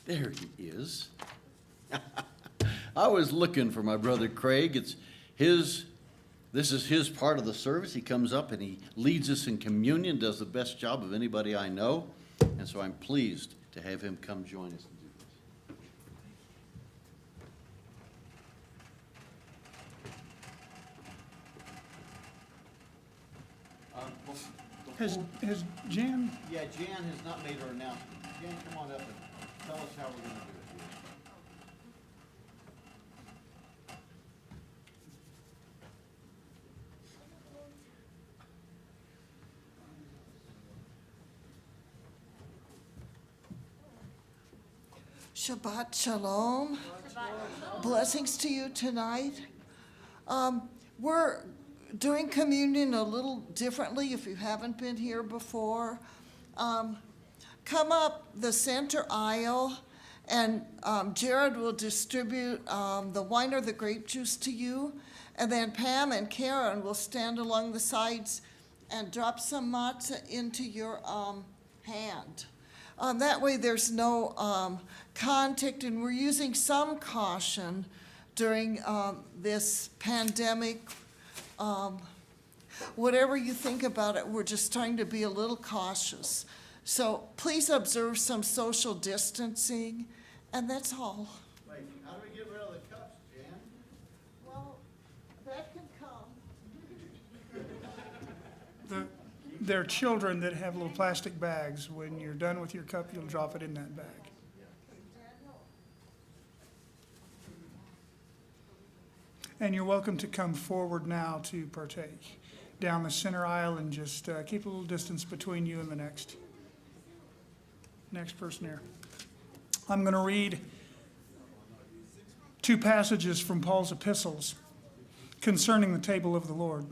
There he is. I was looking for my brother Craig. This is his part of the service. He comes up and he leads us in communion, does the best job of anybody I know. And so I'm pleased to have him come join us and do this. Has Jan? Yeah, Jan has not made her announcement. Jan, come on up and tell us how we're going to do it. Shabbat shalom. Blessings to you tonight. We're doing communion a little differently if you haven't been here before. Come up the center aisle and Jared will distribute the wine or the grape juice to you. And then Pam and Karen will stand along the sides and drop some matzah into your hand. That way there's no contact, and we're using some caution during this pandemic. Whatever you think about it, we're just trying to be a little cautious. So please observe some social distancing, and that's all. Wait, how do we get rid of the cups, Jan? Well, that can come. There are children that have little plastic bags. When you're done with your cup, you'll drop it in that bag. And you're welcome to come forward now to partake. Down the center aisle, and just keep a little distance between you and the next person here. I'm going to read two passages from Paul's epistles concerning the table of the Lord.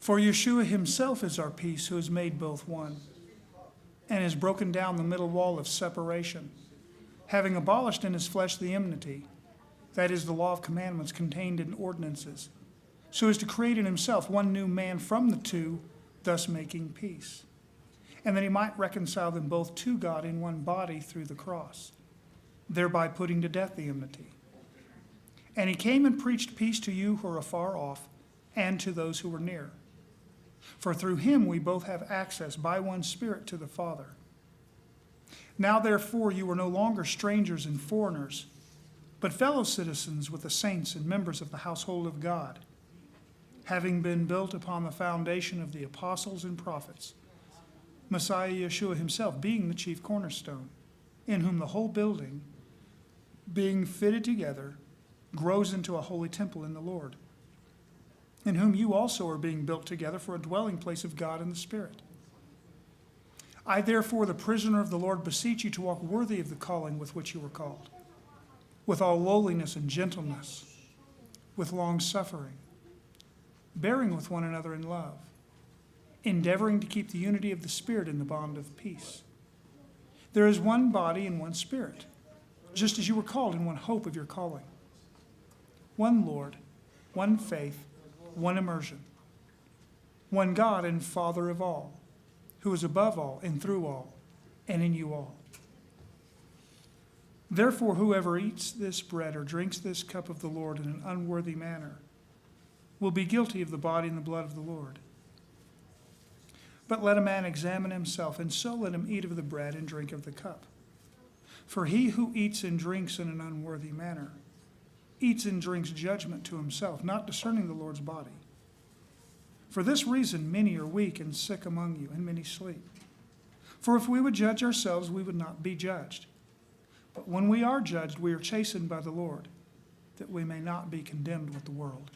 For Yeshua himself is our peace, who has made both one, and has broken down the middle wall of separation, having abolished in his flesh the enmity, that is, the law of commandments contained in ordinances, so as to create in himself one new man from the two, thus making peace, and that he might reconcile them both to God in one body through the cross, thereby putting to death the enmity. And he came and preached peace to you who are afar off, and to those who are near. For through him we both have access by one Spirit to the Father. Now therefore you are no longer strangers and foreigners, but fellow citizens with the saints and members of the household of God, having been built upon the foundation of the apostles and prophets, Messiah Yeshua himself being the chief cornerstone, in whom the whole building, being fitted together, grows into a holy temple in the Lord, in whom you also are being built together for a dwelling place of God in the Spirit. I therefore, the prisoner of the Lord, beseech you to walk worthy of the calling with which you were called, with all lowliness and gentleness, with long suffering, bearing with one another in love, endeavoring to keep the unity of the Spirit in the bond of peace. There is one body and one Spirit, just as you were called in one hope of your calling. One Lord, one faith, one immersion, one God and Father of all, who is above all and through all and in you all. Therefore, whoever eats this bread or drinks this cup of the Lord in an unworthy manner will be guilty of the body and the blood of the Lord. But let a man examine himself, and so let him eat of the bread and drink of the cup. For he who eats and drinks in an unworthy manner eats and drinks judgment to himself, not discerning the Lord's body. For this reason many are weak and sick among you, and many sleep. For if we would judge ourselves, we would not be judged. But when we are judged, we are chastened by the Lord, that we may not be condemned with the world.